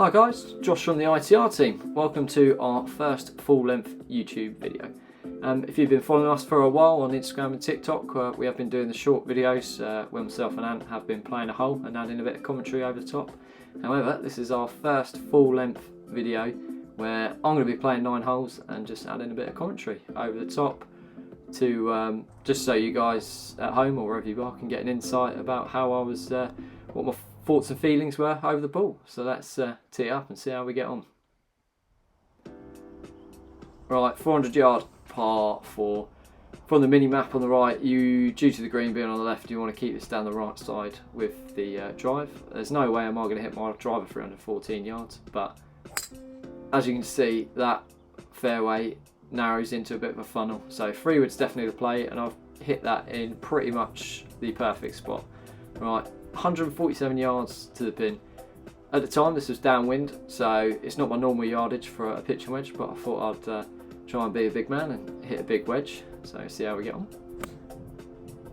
Hi guys, Josh from the ITR team. Welcome to our first full-length YouTube video. If you've been following us for a while on Instagram and TikTok, we have been doing the short videos where myself and Ant have been playing a hole and adding a bit of commentary over the top. However, this is our first full-length video where I'm going to be playing 9 holes and just adding a bit of commentary over the top to just so you guys at home or wherever you are can get an insight about how I was, what my thoughts and feelings were over the ball. So let's tee it up and see how we get on. Right, 400 yard par 4. From the mini map on the right, due to the green being on the left, you want to keep this down the right side with the drive. There's no way am I going to hit my driver 314 yards, but as you can see, that fairway narrows into a bit of a funnel. So 3-wood's definitely the play, and I've hit that in pretty much the perfect spot. Right, 147 yards to the pin. At the time this was downwind, so it's not my normal yardage for a pitching wedge, but I thought I'd try and be a big man and hit a big wedge. So see how we get on.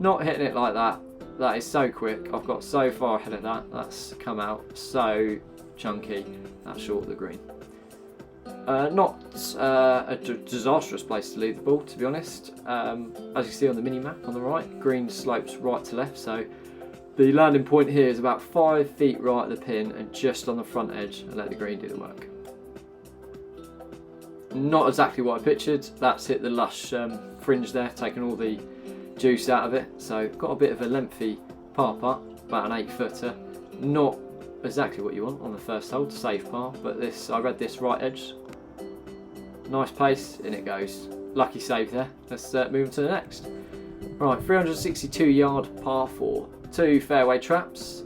Not hitting it like that. That is so quick. I've got so far ahead of that. That's come out so chunky. That's short of the green. Not a disastrous place to leave the ball, to be honest. As you see on the mini map on the right, green slopes right to left, so the landing point here is about 5 feet right at the pin and just on the front edge, and let the green do the work. Not exactly what I pictured. That's hit the lush fringe there, taking all the juice out of it. So got a bit of a lengthy par putt, about an 8-footer. Not exactly what you want on the first hole to save par, but this, I read this right edge. Nice pace, in it goes. Lucky save there. Let's move on to the next. Right, 362 yard par 4. 2 fairway traps.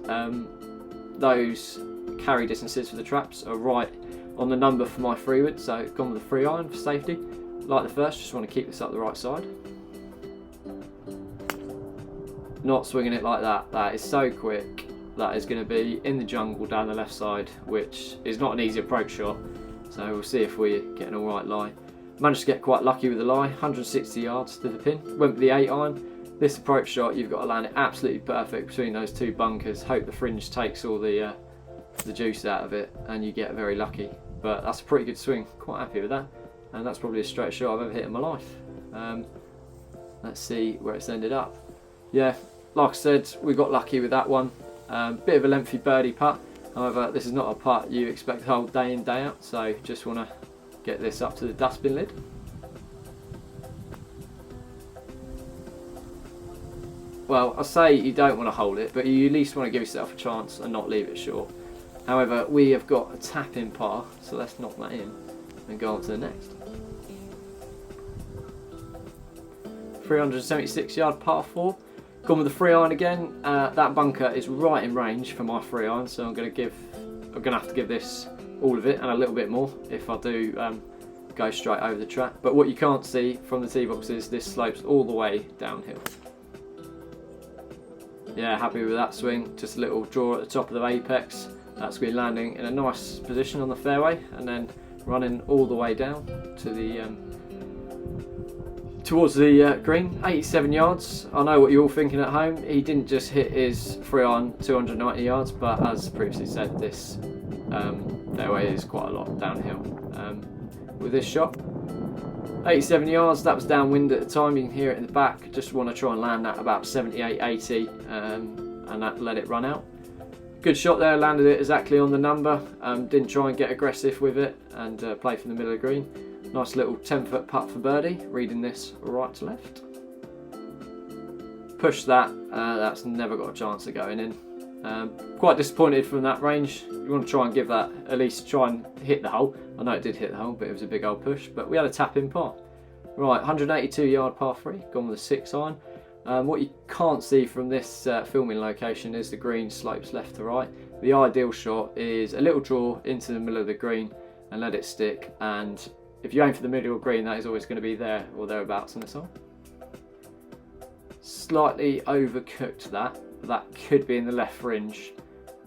Those carry distances for the traps are right on the number for my 3-wood, so gone with the 3-iron for safety. Like the first, just want to keep this up the right side. Not swinging it like that. That is so quick. That is going to be in the jungle down the left side, which is not an easy approach shot. So we'll see if we get an alright lie. Managed to get quite lucky with the lie, 160 yards to the pin. Went with the 8-iron. This approach shot, you've got to land it absolutely perfect between those 2 bunkers. Hope the fringe takes all the juice out of it and you get very lucky. But that's a pretty good swing, quite happy with that. And that's probably the straightest shot I've ever hit in my life. Let's see where it's ended up. Yeah, like I said, we got lucky with that one. Bit of a lengthy birdie putt. However, this is not a putt you expect to hold day in, day out. So just want to get this up to the dustbin lid. Well, I say you don't want to hold it, but you at least want to give yourself a chance and not leave it short. However, we have got a tap-in par, so let's knock that in and go on to the next. 376 yard par 4. Gone with the 3-iron again. That bunker is right in range for my 3-iron, so I'm going to have to give this all of it and a little bit more if I do go straight over the trap. But what you can't see from the tee box is this slopes all the way downhill. Yeah, happy with that swing. Just a little draw at the top of the apex. That's going to be landing in a nice position on the fairway and then running all the way down to the towards the green. 87 yards. I know what you're all thinking at home. He didn't just hit his 3-iron 290 yards, but as previously said, this fairway is quite a lot downhill with this shot. 87 yards, that was downwind at the time, you can hear it in the back. Just want to try and land that about 78, 80 and that let it run out. Good shot there, landed it exactly on the number. Didn't try and get aggressive with it and play from the middle of the green. Nice little 10-foot putt for birdie, reading this right to left. Push that, that's never got a chance of going in. Quite disappointed from that range. You want to try and give that, at least try and hit the hole. I know it did hit the hole, but it was a big old push. But we had a tap-in par. Right, 182 yard par 3, gone with a 6-iron. What you can't see from this filming location is the green slopes left to right. The ideal shot is a little draw into the middle of the green and let it stick. And if you aim for the middle of green, that is always going to be there or thereabouts in the hole. Slightly overcooked that. That could be in the left fringe,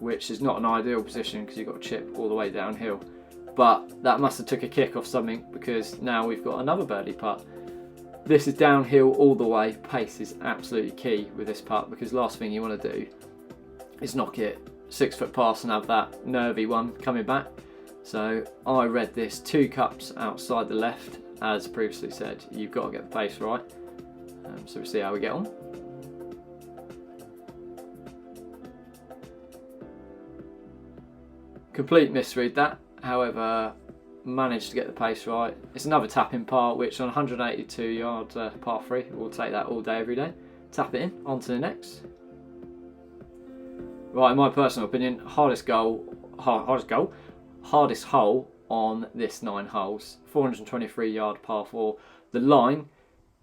which is not an ideal position because you've got to chip all the way downhill. But that must have took a kick off something because now we've got another birdie putt. This is downhill all the way. Pace is absolutely key with this putt because last thing you want to do is knock it 6 foot past and have that nervy one coming back. So I read this 2 cups outside the left. As previously said, you've got to get the pace right. So we'll see how we get on. Complete misread that, however, managed to get the pace right. It's another tap-in par, which on 182 yard par 3, we'll take that all day, every day. Tap it in, on to the next. Right, in my personal opinion, hardest hole on this 9 holes. 423 yard par 4. The line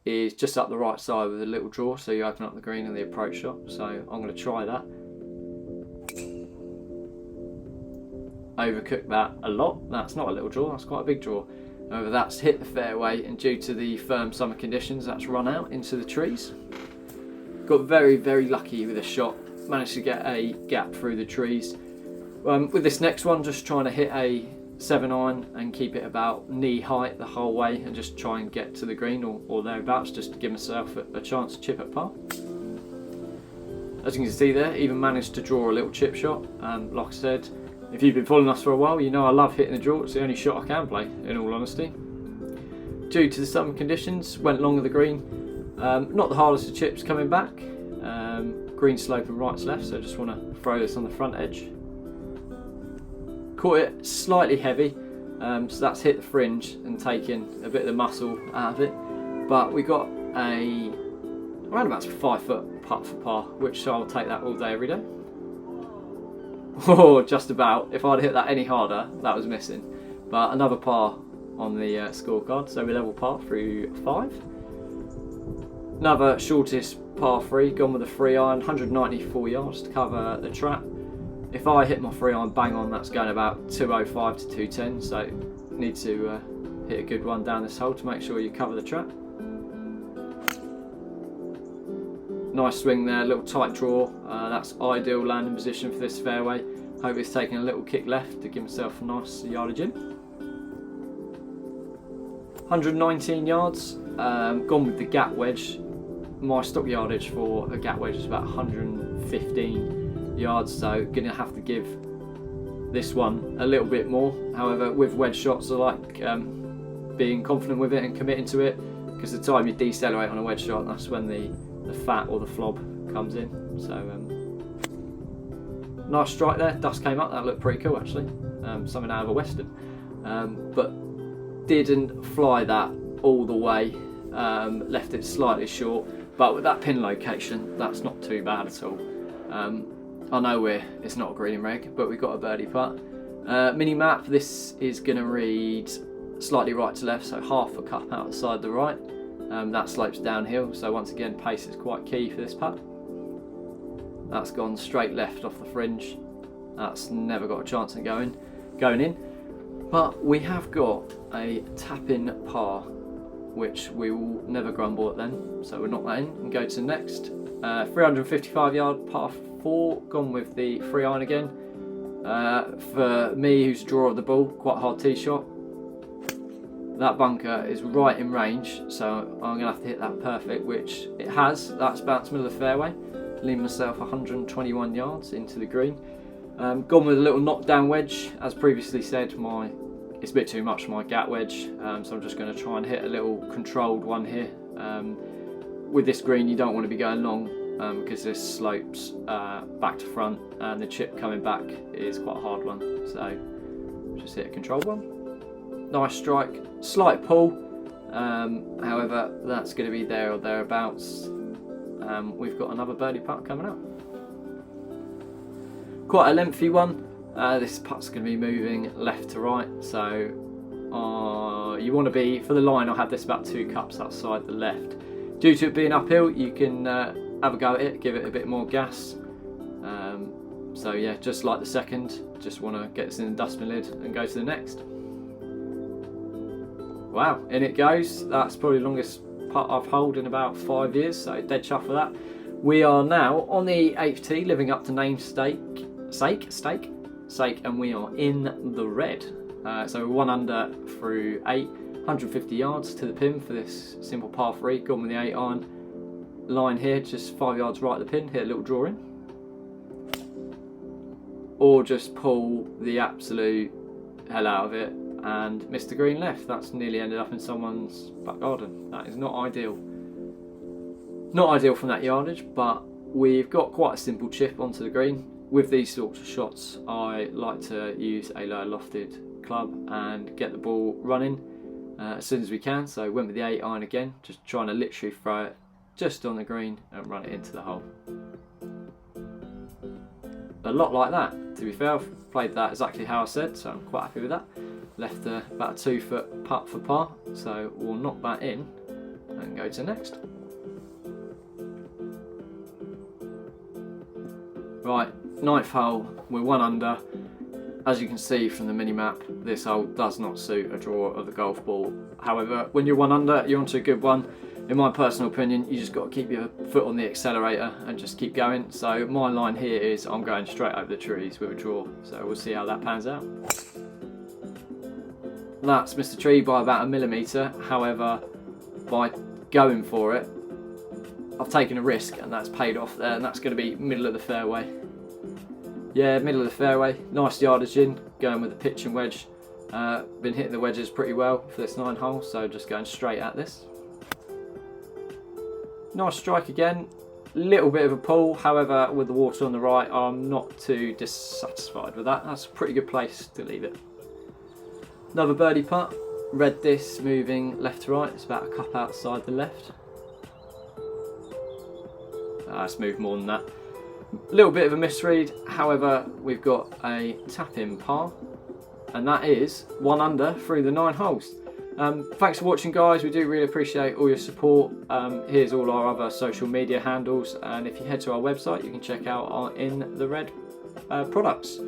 is just up the right side with a little draw, so you open up the green and the approach shot. So I'm going to try that. Overcooked that a lot. That's not a little draw, that's quite a big draw. However, that's hit the fairway, and due to the firm summer conditions, that's run out into the trees. Got very, very lucky with this shot. Managed to get a gap through the trees. With this next one, just trying to hit a 7-iron and keep it about knee height the whole way, and just try and get to the green or thereabouts, just to give myself a chance to chip at par. As you can see there, even managed to draw a little chip shot. Like I said, if you've been following us for a while, you know I love hitting the draw. It's the only shot I can play, in all honesty. Due to the summer conditions, went long of the green. Not the hardest of chips coming back. Green slope and rights left, so just want to throw this on the front edge. Caught it slightly heavy, so that's hit the fringe and taken a bit of the muscle out of it. But we got around about 5 foot putt for par, which I'll take that all day, every day. Oh, just about. If I'd hit that any harder, that was missing. But another par on the scorecard, so we level par through 5. Another shortest par 3, gone with a 3-iron, 194 yards to cover the trap. If I hit my 3-iron bang on, that's going about 205 to 210, so need to hit a good one down this hole to make sure you cover the trap. Nice swing there, little tight draw. That's ideal landing position for this fairway. Hope it's taking a little kick left to give myself a nice yardage in. 119 yards, gone with the gap wedge. My stock yardage for a gap wedge is about 115 yards, so gonna have to give this one a little bit more. However, with wedge shots, I like being confident with it and committing to it, because the time you decelerate on a wedge shot, that's when the fat or the flob comes in. So nice strike there, dust came up, that looked pretty cool actually, something out of a western, but didn't fly that all the way, left it slightly short, but with that pin location, that's not too bad at all. I know it's not a green reg, but we've got a birdie putt. Mini map, this is going to read slightly right to left, so half a cup outside the right. That slopes downhill, so once again pace is quite key for this putt. That's gone straight left off the fringe. That's never got a chance of going in. But we have got a tap-in par, which we will never grumble at then. So we'll knock that in and go to the next. 355 yard par 4, gone with the 3-iron again. For me, who's a drawer of the ball, quite a hard tee shot. That bunker is right in range, so I'm going to have to hit that perfect, which it has. That's bounced middle of the fairway, leaving myself 121 yards into the green. Gone with a little knockdown wedge. As previously said, it's a bit too much for my gap wedge, so I'm just going to try and hit a little controlled one here. With this green, you don't want to be going long because this slopes back to front, and the chip coming back is quite a hard one. So just hit a controlled one. Nice strike, slight pull, however that's going to be there or thereabouts. We've got another birdie putt coming up. Quite a lengthy one. This putt's going to be moving left to right, so you want to be, for the line, I'll have this about 2 cups outside the left. Due to it being uphill, you can have a go at it, give it a bit more gas. So yeah, just like the second, just want to get this in the dustbin lid and go to the next. Wow, in it goes. That's probably the longest putt I've holed in about 5 years, so dead chuff for that. We are now on the 8th tee, living up to namesake, and we are in the red. So we're 1 under through 8, 150 yards to the pin for this simple par 3. Gone with the 8-iron. Line here, just 5 yards right of the pin, hit a little draw in. Or just pull the absolute hell out of it and missed the green left. That's nearly ended up in someone's back garden. That is not ideal. Not ideal from that yardage, but we've got quite a simple chip onto the green. With these sorts of shots, I like to use a lower lofted club and get the ball running as soon as we can. So went with the 8 iron again, just trying to literally throw it just on the green and run it into the hole. A lot like that, to be fair. I've played that exactly how I said, so I'm quite happy with that. Left about a 2 foot putt for par, so we'll knock that in and go to next. Right, 9th hole, we're 1 under. As you can see from the mini map, this hole does not suit a draw of the golf ball. However, when you're 1 under, you're onto a good one. In my personal opinion, you just got to keep your foot on the accelerator and just keep going. So my line here is I'm going straight over the trees with a draw. So we'll see how that pans out. That's missed the tree by about 1 millimetre. However, by going for it, I've taken a risk and that's paid off there, and that's going to be middle of the fairway. Yeah, middle of the fairway. Nice yardage in, going with the pitch and wedge. Been hitting the wedges pretty well for this 9 hole, so just going straight at this. Nice strike again, little bit of a pull, however with the water on the right I'm not too dissatisfied with that. That's a pretty good place to leave it. Another birdie putt, read this moving left to right, it's about a cup outside the left. It's moved more than that. A little bit of a misread, however we've got a tap-in par, and that is 1 under through the 9 holes. Thanks for watching, guys. We do really appreciate all your support. Here's all our other social media handles, and if you head to our website you can check out our In the Red products.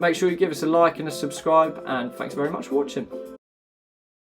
Make sure you give us a like and a subscribe, and thanks very much for watching.